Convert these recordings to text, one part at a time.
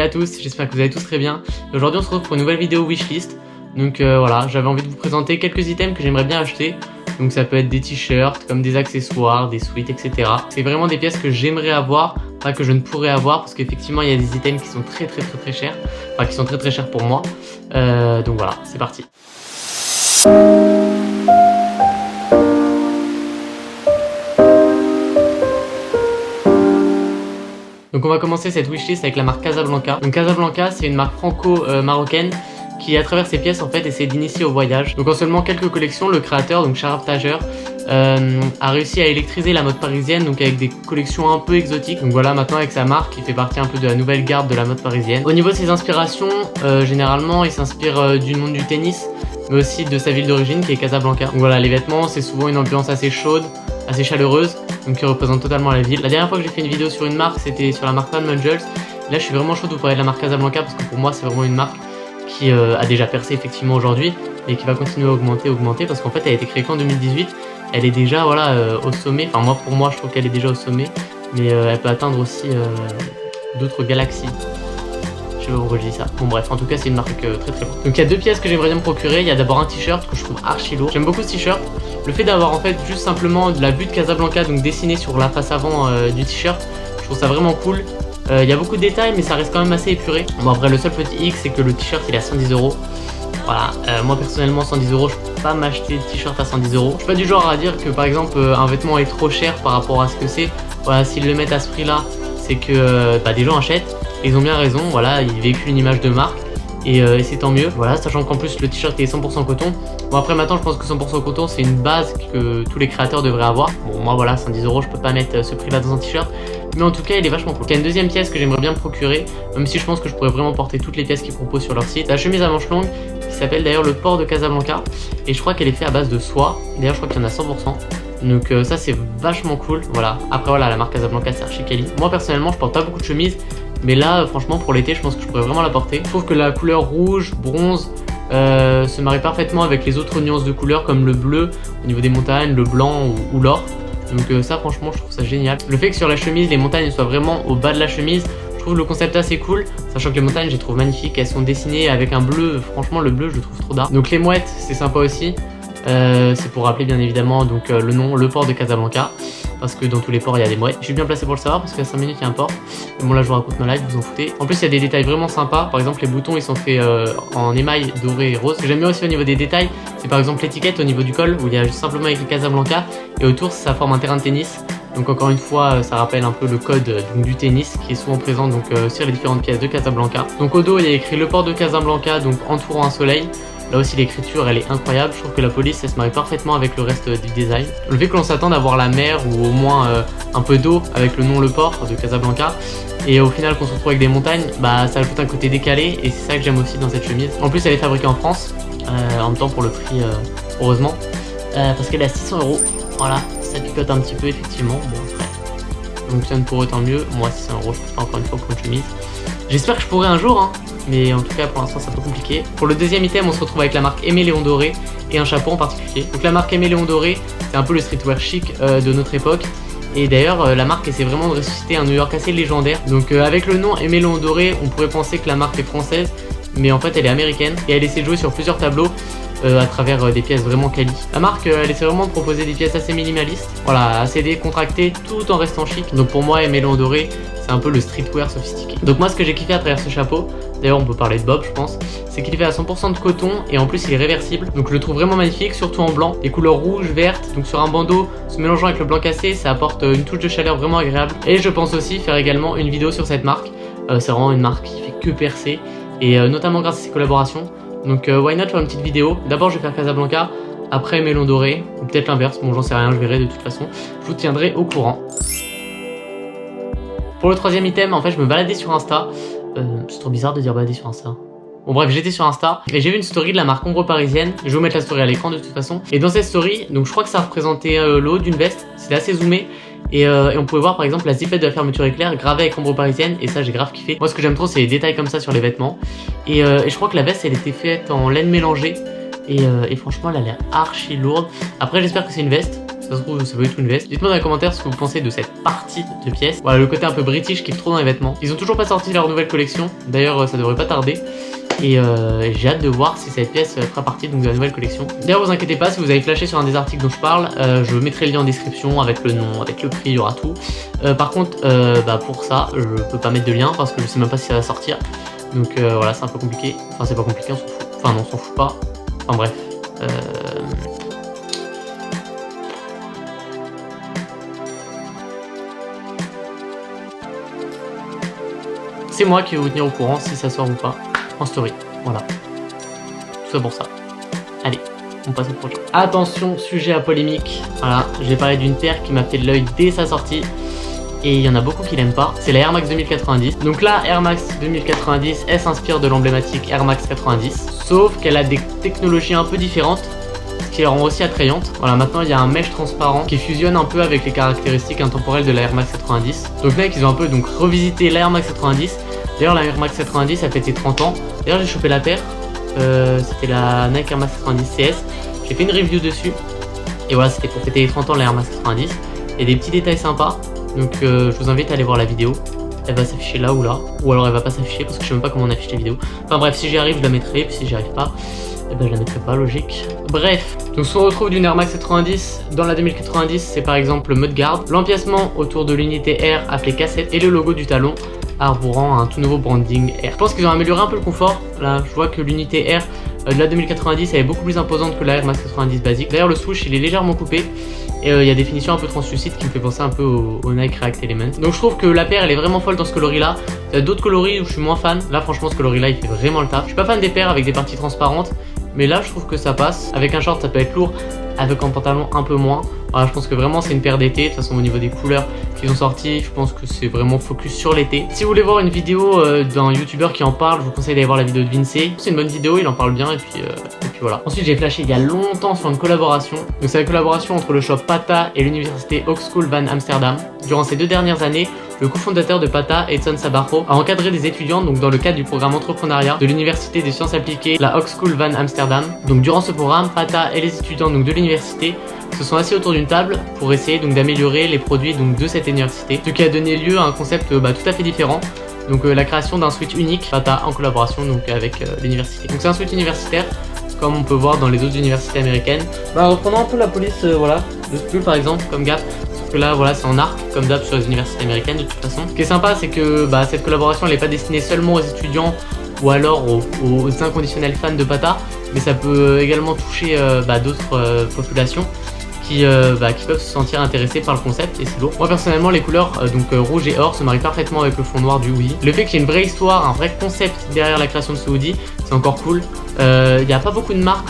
à tous, j'espère que vous allez tous très bien. Aujourd'hui on se retrouve pour une nouvelle vidéo wishlist. Donc voilà, j'avais envie de vous présenter quelques items que j'aimerais bien acheter. Donc ça peut être des t-shirts, comme des accessoires, des sweats, etc. C'est vraiment des pièces que j'aimerais avoir, pas que je ne pourrais avoir, parce qu'effectivement il y a des items qui sont très chers, enfin qui sont très chers pour moi. Donc voilà, c'est parti. Donc on va commencer cette wishlist avec la marque Casablanca. Donc Casablanca, c'est une marque franco-marocaine qui, à travers ses pièces, en fait, essaie d'initier au voyage. Donc en seulement quelques collections, le créateur, donc Sharaf Tajer, a réussi à électriser la mode parisienne, donc avec des collections un peu exotiques. Donc voilà, maintenant avec sa marque, il fait partie un peu de la nouvelle garde de la mode parisienne. Au niveau de ses inspirations, généralement, il s'inspire du monde du tennis, mais aussi de sa ville d'origine qui est Casablanca. Donc voilà, les vêtements, c'est souvent une ambiance assez chaude, assez chaleureuse, donc qui représente totalement la ville. La dernière fois que j'ai fait une vidéo sur une marque, c'était sur la marque Van Mungels. Là, je suis vraiment chaud de vous parler de la marque Casablanca parce que pour moi, c'est vraiment une marque qui a déjà percé effectivement aujourd'hui, mais qui va continuer à augmenter parce qu'en fait, elle a été créée qu'en 2018. Elle est déjà au sommet. Enfin, pour moi, je trouve qu'elle est déjà au sommet, mais elle peut atteindre aussi d'autres galaxies. Je sais pas pourquoi je dis ça. Bon bref, en tout cas c'est une marque très lourde. Donc il y a deux pièces que j'aimerais bien me procurer. Il y a d'abord un t-shirt que je trouve archi lourd. J'aime beaucoup ce t-shirt. Le fait d'avoir en fait juste simplement de la butte Casablanca donc dessinée sur la face avant du t-shirt, je trouve ça vraiment cool. Il y a beaucoup de détails mais ça reste quand même assez épuré. Bon après le seul petit hic c'est que le t-shirt il est à 110 €. Voilà, moi personnellement 110 €, je peux pas m'acheter de t-shirt à 110 €. Je suis pas du genre à dire que par exemple un vêtement est trop cher par rapport à ce que c'est. Voilà, s'ils le mettent à ce prix là, c'est que des gens achètent. Et ils ont bien raison, voilà, ils véhiculent une image de marque et c'est tant mieux. Voilà, sachant qu'en plus le t-shirt est 100% coton. Bon après maintenant je pense que 100% coton c'est une base que tous les créateurs devraient avoir. Bon moi voilà, 110 € je peux pas mettre ce prix là dans un t-shirt. Mais en tout cas il est vachement cool. Il y a une deuxième pièce que j'aimerais bien me procurer, même si je pense que je pourrais vraiment porter toutes les pièces qu'ils proposent sur leur site. La chemise à manches longues qui s'appelle d'ailleurs le port de Casablanca. Et je crois qu'elle est faite à base de soie. D'ailleurs je crois qu'il y en a 100%. Donc ça c'est vachement cool. Voilà, après voilà, la marque Casablanca c'est archi quali. Moi personnellement je porte pas beaucoup de chemises, mais là franchement pour l'été je pense que je pourrais vraiment la porter. Je trouve que la couleur rouge, bronze se marie parfaitement avec les autres nuances de couleurs comme le bleu au niveau des montagnes, le blanc ou l'or. Donc ça franchement je trouve ça génial. Le fait que sur la chemise les montagnes soient vraiment au bas de la chemise, je trouve le concept assez cool, sachant que les montagnes je les trouve magnifiques, elles sont dessinées avec un bleu, franchement le bleu je le trouve trop dark. Donc les mouettes c'est sympa aussi. C'est pour rappeler bien évidemment donc le nom, le port de Casablanca, parce que dans tous les ports il y a des mouettes. Je suis bien placé pour le savoir parce qu'à 5 minutes il y a un port. Mais bon là je vous raconte ma live, vous en foutez. En plus il y a des détails vraiment sympas, par exemple les boutons ils sont faits en émail doré et rose. Ce que j'aime bien aussi au niveau des détails, c'est par exemple l'étiquette au niveau du col où il y a juste simplement écrit Casablanca et autour ça forme un terrain de tennis. Donc encore une fois ça rappelle un peu le code du tennis qui est souvent présent donc sur les différentes pièces de Casablanca. Donc au dos il y a écrit le port de Casablanca donc entourant un soleil. Là aussi l'écriture elle est incroyable, je trouve que la police elle se marie parfaitement avec le reste du design. Le fait que l'on s'attende à voir la mer ou au moins un peu d'eau avec le nom le port de Casablanca et au final qu'on se retrouve avec des montagnes, ça ajoute un côté décalé et c'est ça que j'aime aussi dans cette chemise. En plus elle est fabriquée en France, en même temps pour le prix heureusement, parce qu'elle est à 600 €. Voilà, ça picote un petit peu effectivement, bon après ça fonctionne pour eux tant mieux. Moi 600 €, je trouve pas encore une fois pour une chemise. J'espère que je pourrai un jour hein. Mais en tout cas pour l'instant c'est un peu compliqué. Pour le deuxième item on se retrouve avec la marque Aimé Léon Doré et un chapeau en particulier. Donc la marque Aimé Léon Doré c'est un peu le streetwear chic de notre époque. Et d'ailleurs la marque essaie vraiment de ressusciter un New York assez légendaire. Donc avec le nom Aimé Léon Doré on pourrait penser que la marque est française, mais en fait elle est américaine et elle essaie de jouer sur plusieurs tableaux à travers des pièces vraiment quali. La marque elle essaie vraiment de proposer des pièces assez minimalistes, voilà, assez décontractées tout en restant chic. Donc pour moi Aimé Léon Doré c'est un peu le streetwear sophistiqué. Donc moi ce que j'ai kiffé à travers ce chapeau, d'ailleurs on peut parler de Bob je pense, c'est qu'il est fait à 100% de coton et en plus il est réversible. Donc je le trouve vraiment magnifique, surtout en blanc. Les couleurs rouges, vertes, donc sur un bandeau, se mélangeant avec le blanc cassé, ça apporte une touche de chaleur vraiment agréable. Et je pense aussi faire également une vidéo sur cette marque. C'est vraiment une marque qui fait que percer, et notamment grâce à ses collaborations. Donc why not faire une petite vidéo. D'abord je vais faire Casablanca, après Melon Doré, ou peut-être l'inverse, bon j'en sais rien, je verrai de toute façon. Je vous tiendrai au courant. Pour le troisième item, en fait, je me baladais sur Insta. C'est trop bizarre de dire balader sur Insta. Bon bref, j'étais sur Insta et j'ai vu une story de la marque Ombre Parisienne. Je vais vous mettre la story à l'écran de toute façon. Et dans cette story, donc je crois que ça représentait le haut d'une veste. C'était assez zoomé. Et on pouvait voir par exemple la zipette de la fermeture éclair gravée avec Ombre Parisienne. Et ça j'ai grave kiffé. Moi ce que j'aime trop c'est les détails comme ça sur les vêtements. Et je crois que la veste elle était faite en laine mélangée. Et franchement elle a l'air archi lourde. Après j'espère que c'est une veste. Ça se trouve, c'est pas du tout une veste. Dites-moi dans les commentaires ce que vous pensez de cette partie de pièces. Voilà, le côté un peu british qui kiffe trop dans les vêtements. Ils ont toujours pas sorti leur nouvelle collection. D'ailleurs, ça devrait pas tarder. Et j'ai hâte de voir si cette pièce fera partie donc, de la nouvelle collection. D'ailleurs, vous inquiétez pas, si vous avez flashé sur un des articles dont je parle, je mettrai le lien en description avec le nom, avec le prix, il y aura tout. Par contre, pour ça, je peux pas mettre de lien parce que je sais même pas si ça va sortir. Donc voilà, c'est un peu compliqué. Enfin, c'est pas compliqué, on s'en fout. Enfin, non, on s'en fout pas. Enfin, bref. C'est moi qui vais vous tenir au courant si ça sort ou pas en story. Voilà. Tout ça pour ça. Allez, on passe au prochain. Attention, sujet à polémique. Voilà, j'ai parlé d'une paire qui m'a fait de l'œil dès sa sortie. Et il y en a beaucoup qui l'aiment pas. C'est la Air Max 2090. Donc là, Air Max 2090, elle s'inspire de l'emblématique Air Max 90. Sauf qu'elle a des technologies un peu différentes, qui la rend aussi attrayante. Voilà, maintenant il y a un mesh transparent qui fusionne un peu avec les caractéristiques intemporelles de la Air Max 90. Donc Nike ils ont un peu donc revisité la Air Max 90. D'ailleurs la Air Max 90 a fêté 30 ans. D'ailleurs j'ai chopé la paire, c'était la Nike Air Max 90 CS. J'ai fait une review dessus. Et voilà, c'était pour fêter les 30 ans de la Air Max 90. Il y a des petits détails sympas. Donc je vous invite à aller voir la vidéo. Elle va s'afficher là ou là. Ou alors elle va pas s'afficher parce que je sais même pas comment on affiche les vidéos. Enfin bref, si j'y arrive je la mettrai. Puis si j'y arrive pas, eh ben je la mettrai pas, logique. Bref, donc ce qu'on retrouve d'une Air Max 90 dans la 2090, c'est par exemple le mudguard, l'empiècement autour de l'unité R appelé cassette et le logo du talon arborant un tout nouveau branding R. Je pense qu'ils ont amélioré un peu le confort. Là, je vois que l'unité R de la 2090 elle est beaucoup plus imposante que la Air Max 90 basique. D'ailleurs le swoosh il est légèrement coupé et il y a des finitions un peu translucides qui me fait penser un peu au Nike React Element. Donc je trouve que la paire elle est vraiment folle dans ce coloris là. Il y a d'autres coloris où je suis moins fan. Là franchement ce coloris là il fait vraiment le taf. Je suis pas fan des paires avec des parties transparentes, mais là je trouve que ça passe. Avec un short ça peut être lourd, avec un pantalon un peu moins. Voilà, je pense que vraiment c'est une paire d'été. De toute façon au niveau des couleurs qu'ils ont sorties, je pense que c'est vraiment focus sur l'été. Si vous voulez voir une vidéo d'un youtubeur qui en parle, je vous conseille d'aller voir la vidéo de Vincey. C'est une bonne vidéo, il en parle bien et puis voilà. Ensuite j'ai flashé il y a longtemps sur une collaboration. Donc c'est la collaboration entre le shop Pata et l'université Hogeschool van Amsterdam. Durant ces 2 dernières années, le cofondateur de Pata, Edson Sabarro, a encadré des étudiants donc dans le cadre du programme entrepreneuriat de l'université des sciences appliquées, la Hogeschool van Amsterdam. Donc durant ce programme, Pata et les étudiants donc de l'université se sont assis autour d'une table pour essayer donc d'améliorer les produits donc de cette université, ce qui a donné lieu à un concept tout à fait différent. Donc la création d'un suite unique, Pata en collaboration donc avec l'université. Donc c'est un suite universitaire, comme on peut voir dans les autres universités américaines. Reprenons un peu la police voilà, de Skull par exemple, comme Gap. Sauf que là voilà c'est en arc, comme d'hab sur les universités américaines de toute façon. Ce qui est sympa c'est que cette collaboration elle n'est pas destinée seulement aux étudiants ou alors aux inconditionnels fans de Pata, mais ça peut également toucher d'autres populations qui peuvent se sentir intéressés par le concept et c'est lourd. Moi personnellement les couleurs rouge et or se marient parfaitement avec le fond noir du hoodie. Le fait qu'il y ait une vraie histoire, un vrai concept derrière la création de ce hoodie, c'est encore cool. Il n'y a pas beaucoup de marques,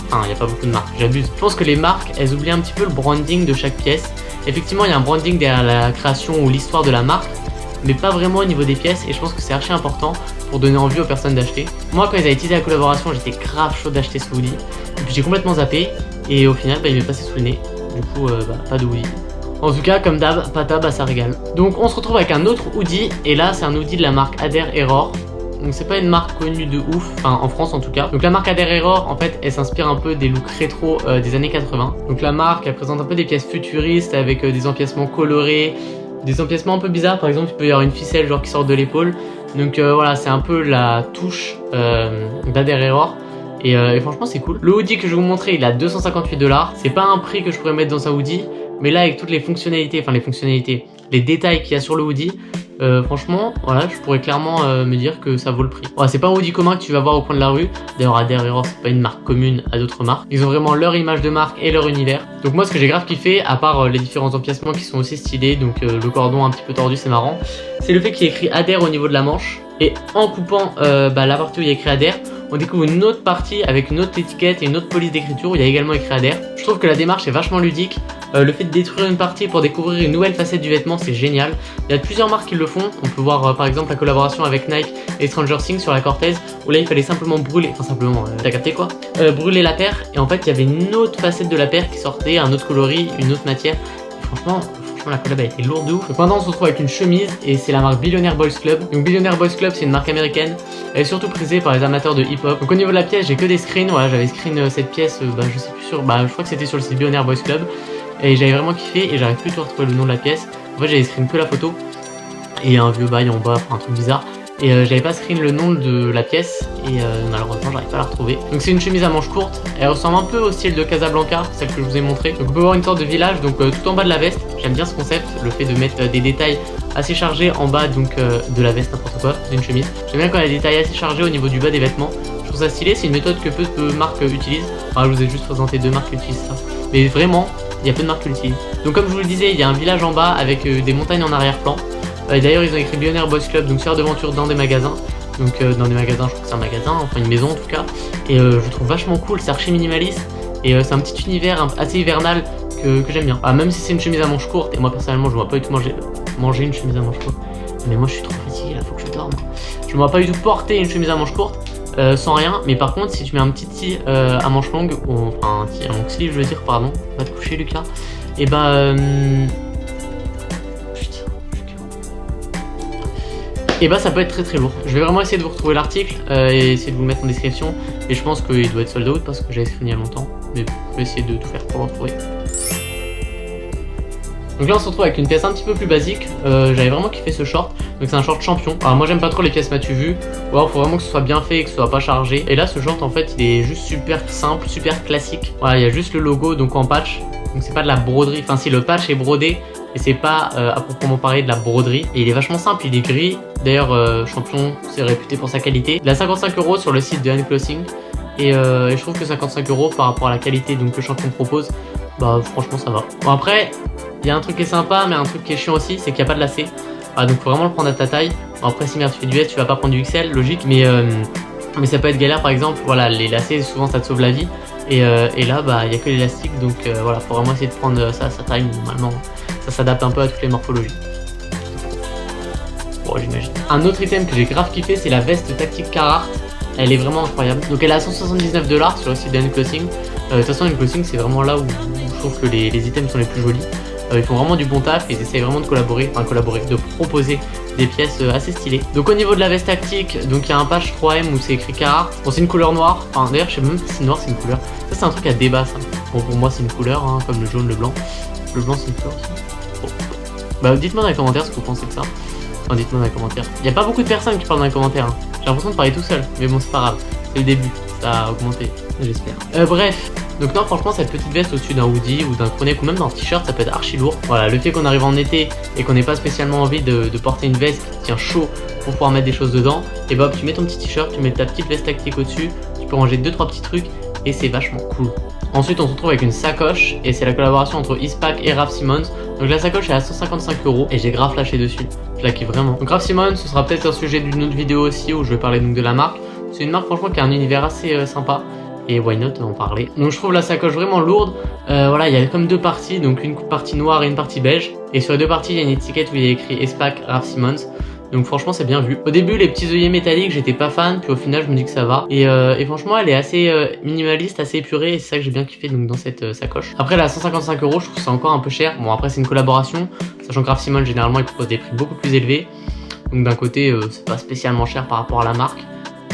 j'abuse. Je pense que les marques elles oublient un petit peu le branding de chaque pièce. Effectivement il y a un branding derrière la création ou l'histoire de la marque, mais pas vraiment au niveau des pièces et je pense que c'est archi important pour donner envie aux personnes d'acheter. Moi quand ils avaient teasé la collaboration j'étais grave chaud d'acheter ce hoodie et puis j'ai complètement zappé et au final il m'est passé sous le nez. Du coup pas de hoodie. En tout cas comme d'hab, Pata ça régale. Donc on se retrouve avec un autre hoodie et là c'est un hoodie de la marque Adair Error. Donc c'est pas une marque connue de ouf, enfin en France en tout cas. Donc la marque Adair Error en fait elle s'inspire un peu des looks rétro des années 80. Donc la marque elle présente un peu des pièces futuristes avec des empiècements colorés, des empiècements un peu bizarres. Par exemple il peut y avoir une ficelle genre qui sort de l'épaule. Donc voilà c'est un peu la touche d'Adair Error. Et franchement c'est cool. Le hoodie que je vais vous montrer il est à 258$. C'est pas un prix que je pourrais mettre dans un hoodie, mais là avec toutes les fonctionnalités, les détails qu'il y a sur le hoodie, franchement voilà je pourrais clairement me dire que ça vaut le prix. C'est pas un hoodie commun que tu vas voir au coin de la rue. D'ailleurs Adair Error c'est pas une marque commune à d'autres marques. Ils ont vraiment leur image de marque et leur univers. Donc moi ce que j'ai grave kiffé, à part les différents empiècements qui sont aussi stylés, donc le cordon un petit peu tordu c'est marrant, c'est le fait qu'il y ait écrit Adair au niveau de la manche. Et en coupant la partie où il y a écrit Adair, on découvre une autre partie avec une autre étiquette et une autre police d'écriture où il y a également écrit Adair. Je trouve que la démarche est vachement ludique. Le fait de détruire une partie pour découvrir une nouvelle facette du vêtement, c'est génial. Il y a plusieurs marques qui le font. On peut voir par exemple la collaboration avec Nike et Stranger Things sur la Cortez, où là il fallait simplement brûler, t'as capté quoi, brûler la paire. Et en fait il y avait une autre facette de la paire qui sortait, un autre coloris, une autre matière. Et franchement la collab a été lourde de ouf. Donc maintenant on se retrouve avec une chemise et c'est la marque Billionaire Boys Club. Donc Billionaire Boys Club c'est une marque américaine. Elle est surtout prisée par les amateurs de hip hop. Donc au niveau de la pièce j'ai que des screens. Voilà j'avais screen cette pièce, je sais plus sur, je crois que c'était sur le site Billionaire Boys Club. et j'avais vraiment kiffé et j'arrive plus à retrouver le nom de la pièce. En fait j'avais screen que la photo et un vieux bail en bas, enfin un truc bizarre. Et j'avais pas screen le nom de la pièce et malheureusement j'arrive pas à la retrouver. Donc c'est une chemise à manches courtes, elle ressemble un peu au style de Casablanca, celle que je vous ai montré. Donc on peut voir une sorte de village, donc tout en bas de la veste. J'aime bien ce concept, le fait de mettre des détails assez chargés en bas donc de la veste, n'importe quoi, d'une chemise. J'aime bien quand il y a des détails assez chargés au niveau du bas des vêtements. Je trouve ça stylé, c'est une méthode que peu de marques utilisent. Enfin, je vous ai juste présenté 2 marques qui utilisent ça. Mais vraiment, il y a peu de marques qui l'utilisent. Donc comme je vous le disais, il y a un village en bas avec des montagnes en arrière-plan. D'ailleurs ils ont écrit Billionaire Boys Club, donc sœur d'aventure dans des magasins. Donc dans des magasins, je crois que c'est un magasin, enfin une maison en tout cas. Et je trouve vachement cool, c'est archi minimaliste. Et c'est un petit univers assez hivernal que j'aime bien. Même si c'est une chemise à manches courtes, et moi personnellement je ne vois pas du tout manger une chemise à manches courtes. Mais moi je suis trop fatigué là, faut que je dorme. Je ne vois pas du tout porter une chemise à manches courtes sans rien. Mais par contre si tu mets un petit tee à manches longues, ou enfin un tee à long sleeve je veux dire, pardon, va te coucher Lucas. Et et bah ça peut être très lourd. Je vais vraiment essayer de vous retrouver l'article et essayer de vous le mettre en description. Et je pense qu'il doit être sold out parce que j'avais screen il y a longtemps. Mais je vais essayer de tout faire pour le retrouver. Donc là on se retrouve avec une pièce un petit peu plus basique. J'avais vraiment kiffé ce short. Donc c'est un short champion. Alors moi j'aime pas trop les pièces m'as-tu vu. Ou alors faut vraiment que ce soit bien fait et que ce soit pas chargé. Et là ce short en fait il est juste super simple, super classique. Voilà, il y a juste le logo donc en patch. Donc c'est pas de la broderie. Enfin si, le patch est brodé. Et c'est pas à proprement parler de la broderie. Et il est vachement simple, il est gris. D'ailleurs champion c'est réputé pour sa qualité. Il a 55 € sur le site de Handclothing. Et je trouve que 55 € par rapport à la qualité donc, que champion propose, bah franchement ça va. Bon après, il y a un truc qui est sympa mais un truc qui est chiant aussi, c'est qu'il n'y a pas de lacet. Donc faut vraiment le prendre à ta taille. Bon, après si tu fais du S, tu vas pas prendre du XL, logique. Mais ça peut être galère par exemple. Voilà, les lacets souvent ça te sauve la vie. Et là bah il n'y a que l'élastique donc voilà, faut vraiment essayer de prendre ça à sa taille normalement. Ça s'adapte un peu à toutes les morphologies. Bon, j'imagine. Un autre item que j'ai grave kiffé, c'est la veste tactique Carhartt. Elle est vraiment incroyable. Donc elle est à 179 $ sur le site de Handclothing. De toute façon, Handclothing c'est vraiment là où je trouve que les items sont les plus jolis. Ils font vraiment du bon taf et ils essayent vraiment de collaborer, de proposer des pièces assez stylées. Donc au niveau de la veste tactique, donc il y a un patch 3M où c'est écrit Carhartt. Bon, c'est une couleur noire. Enfin d'ailleurs je sais même pas si c'est noir, c'est une couleur. Ça c'est un truc à débat ça. Bon, pour moi c'est une couleur, hein, comme le jaune, le blanc. Le blanc c'est une couleur aussi. Bon. Bah dites-moi dans les commentaires ce que vous pensez de ça. Enfin dites-moi dans les commentaires. Il n'y a pas beaucoup de personnes qui parlent dans les commentaires. Hein. J'ai l'impression de parler tout seul. Mais bon c'est pas grave. C'est le début. Ça a augmenté. J'espère. Bref. Donc non franchement cette petite veste au-dessus d'un hoodie ou d'un crewneck ou même d'un t-shirt ça peut être archi lourd. Voilà, le fait qu'on arrive en été et qu'on n'ait pas spécialement envie de porter une veste qui tient chaud pour pouvoir mettre des choses dedans, et bah tu mets ton petit t-shirt, tu mets ta petite veste tactique au-dessus, tu peux ranger 2-3 petits trucs et c'est vachement cool. Ensuite on se retrouve avec une sacoche et c'est la collaboration entre Eastpak et Raf Simons. Donc la sacoche est à 155 € et j'ai grave flashé dessus, je la kiffe vraiment. Donc Raf Simons ce sera peut-être un sujet d'une autre vidéo aussi où je vais parler donc de la marque. C'est une marque franchement qui a un univers assez sympa. Et why not en parler. Donc je trouve la sacoche vraiment lourde. Voilà, il y a comme 2 parties, donc une partie noire et une partie beige. Et sur les 2 parties, il y a une étiquette où il y a écrit Eastpak Raf Simons. Donc franchement c'est bien vu. Au début les petits œillets métalliques j'étais pas fan, puis au final je me dis que ça va. Et franchement elle est assez minimaliste, assez épurée, et c'est ça que j'ai bien kiffé donc, dans cette sacoche. Après là 155 € je trouve ça encore un peu cher. Bon après c'est une collaboration, sachant que Raf Simons généralement il propose des prix beaucoup plus élevés. Donc d'un côté c'est pas spécialement cher par rapport à la marque.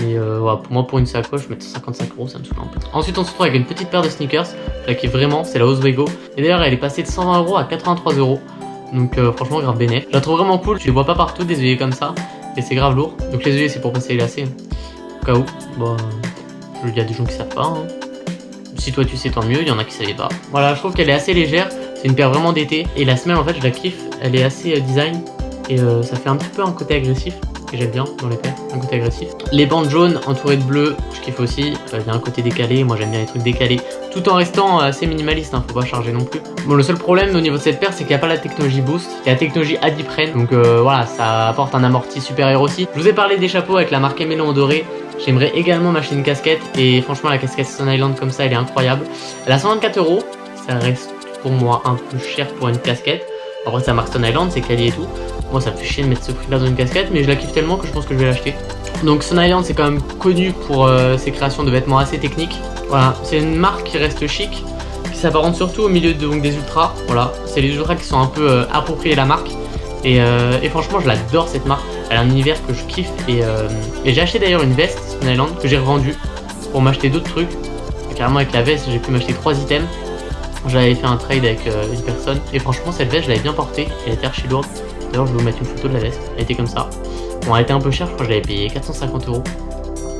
Mais voilà, pour moi, pour une sacoche, mettre 155 € ça me saoule un peu. Ensuite, on se retrouve avec une petite paire de sneakers. Là, qui est vraiment, c'est la Oswego. Et d'ailleurs, elle est passée de 120 € à 83 €. Donc, franchement, grave bénéf. Je la trouve vraiment cool. Tu les vois pas partout, des œillets comme ça. Et c'est grave lourd. Donc, les œillets, c'est pour passer les lacets. Au cas où, bah, il y a des gens qui savent pas. Hein. Si toi, tu sais, tant mieux. Il y en a qui savaient pas. Voilà, je trouve qu'elle est assez légère. C'est une paire vraiment d'été. Et la semelle, en fait, je la kiffe. Elle est assez design. Et ça fait un petit peu un côté agressif. Que j'aime bien dans les paires, un côté agressif. Les bandes jaunes entourées de bleu, je kiffe aussi. Il y a un côté décalé, moi j'aime bien les trucs décalés, tout en restant assez minimaliste, hein, faut pas charger non plus. Bon, le seul problème au niveau de cette paire, c'est qu'il n'y a pas la technologie boost, il y a la technologie Adipren, donc voilà, ça apporte un amorti supérieur aussi. Je vous ai parlé des chapeaux avec la marque Melon doré. J'aimerais également m'acheter une casquette, et franchement la casquette Stone Island comme ça, elle est incroyable. Elle a 124 €, ça reste pour moi un peu cher pour une casquette. Après ça marque Stone Island, c'est quali et tout. Moi ça me fait chier de mettre ce prix là dans une casquette, mais je la kiffe tellement que je pense que je vais l'acheter. Donc Stone Island c'est quand même connu pour ses créations de vêtements assez techniques. Voilà, c'est une marque qui reste chic, qui s'apparente surtout au milieu des ultras. Voilà, c'est les ultras qui sont un peu appropriés à la marque. Et franchement je l'adore cette marque, elle a un univers que je kiffe. Et j'ai acheté d'ailleurs une veste Stone Island que j'ai revendue pour m'acheter d'autres trucs. Et carrément avec la veste j'ai pu m'acheter 3 items. J'avais fait un trade avec une personne et franchement cette veste je l'avais bien portée, elle était archi lourde. D'ailleurs je vais vous mettre une photo de la veste, elle était comme ça. Bon elle était un peu chère, je crois que je l'avais payé 450 €.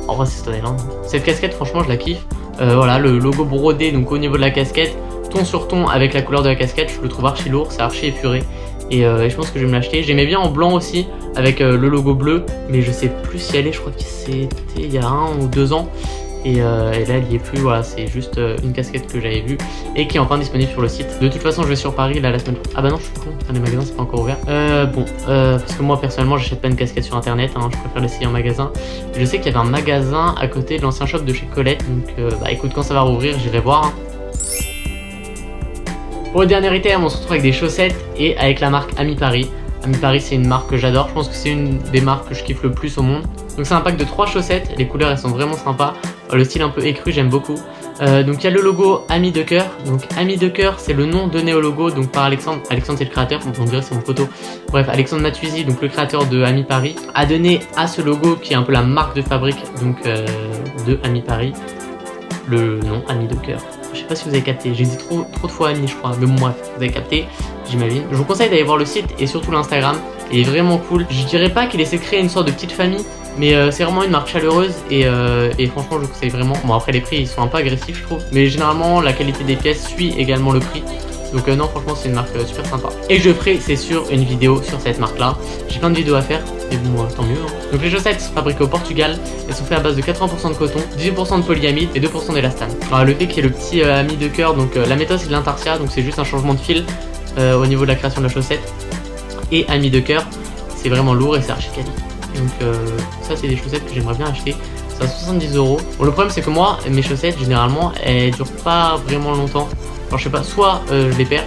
En vrai c'est cette année là. Cette casquette franchement je la kiffe. Voilà le logo brodé donc au niveau de la casquette, ton sur ton avec la couleur de la casquette, je le trouve archi lourd, c'est archi épuré. Et je pense que je vais me l'acheter. J'aimais bien en blanc aussi avec le logo bleu, mais je sais plus si elle est, je crois que c'était il y a 1 ou 2 ans. Et là elle y est plus, voilà, c'est juste une casquette que j'avais vue et qui est enfin disponible sur le site. De toute façon je vais sur Paris là la semaine prochaine. Ah bah non je suis con, les magasins c'est pas encore ouvert. Parce que moi personnellement j'achète pas une casquette sur internet, hein, je préfère l'essayer en magasin. Je sais qu'il y avait un magasin à côté de l'ancien shop de chez Colette, donc bah écoute quand ça va rouvrir j'irai voir. Hein. Pour le dernier item, on se retrouve avec des chaussettes et avec la marque Ami Paris. Ami Paris, c'est une marque que j'adore. Je pense que c'est une des marques que je kiffe le plus au monde. Donc c'est un pack de 3 chaussettes. Les couleurs, elles sont vraiment sympas. Le style un peu écru, j'aime beaucoup. Donc il y a le logo Ami de cœur. Donc Ami de cœur, c'est le nom donné au logo donc par Alexandre. Alexandre, c'est le créateur. On dirait c'est mon photo. Bref, Alexandre Matuizi, donc le créateur de Ami Paris, a donné à ce logo qui est un peu la marque de fabrique donc de Ami Paris le nom Ami de cœur. Je sais pas si vous avez capté, j'ai dit trop de fois Ami je crois, mais bon bref, vous avez capté, j'imagine. Je vous conseille d'aller voir le site et surtout l'Instagram, il est vraiment cool. Je dirais pas qu'il essaie de créer une sorte de petite famille, mais c'est vraiment une marque chaleureuse et franchement je vous conseille vraiment. Bon après les prix ils sont un peu agressifs je trouve, mais généralement la qualité des pièces suit également le prix. Donc non franchement c'est une marque super sympa. Et je ferai c'est sûr une vidéo sur cette marque là. J'ai plein de vidéos à faire, mais bon tant mieux. Hein. Donc les chaussettes sont fabriquées au Portugal, elles sont faites à base de 80% de coton, 18% de polyamide et 2% d'élastane. Alors le fait qu'il y ait le petit ami de cœur, donc la méthode c'est de l'intarsia, donc c'est juste un changement de fil au niveau de la création de la chaussette. Et ami de cœur, c'est vraiment lourd et c'est archi quali. Donc ça c'est des chaussettes que j'aimerais bien acheter. C'est à 70 €. Bon le problème c'est que moi mes chaussettes généralement elles durent pas vraiment longtemps. Alors je sais pas, soit je les perds,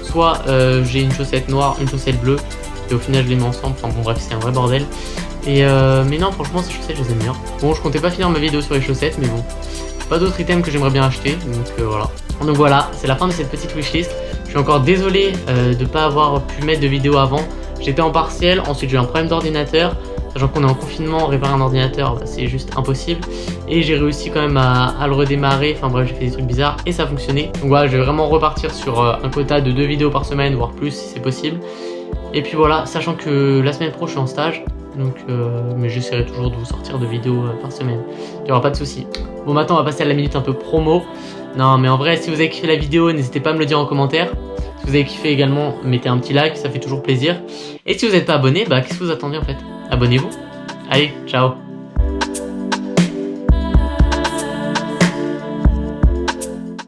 soit j'ai une chaussette noire, une chaussette bleue, et au final je les mets ensemble, enfin bon bref c'est un vrai bordel. Et mais non franchement ces chaussettes je les aime bien. Bon je comptais pas finir ma vidéo sur les chaussettes mais bon, j'ai pas d'autres items que j'aimerais bien acheter, donc voilà. Donc voilà, c'est la fin de cette petite wishlist. Je suis encore désolé de pas avoir pu mettre de vidéo avant. J'étais en partiel, ensuite j'ai eu un problème d'ordinateur. Sachant qu'on est en confinement, réparer un ordinateur, bah, c'est juste impossible. Et j'ai réussi quand même à le redémarrer. Enfin bref, j'ai fait des trucs bizarres et ça a fonctionné. Donc voilà, je vais vraiment repartir sur un quota de 2 vidéos par semaine, voire plus si c'est possible. Et puis voilà, sachant que la semaine pro, je suis en stage. Donc, mais j'essaierai toujours de vous sortir de vidéos par semaine. Il n'y aura pas de souci. Bon, maintenant, on va passer à la minute un peu promo. Non, mais en vrai, si vous avez kiffé la vidéo, n'hésitez pas à me le dire en commentaire. Si vous avez kiffé également, mettez un petit like, ça fait toujours plaisir. Et si vous n'êtes pas abonné, bah qu'est-ce que vous attendez en fait? Abonnez-vous. Allez, ciao.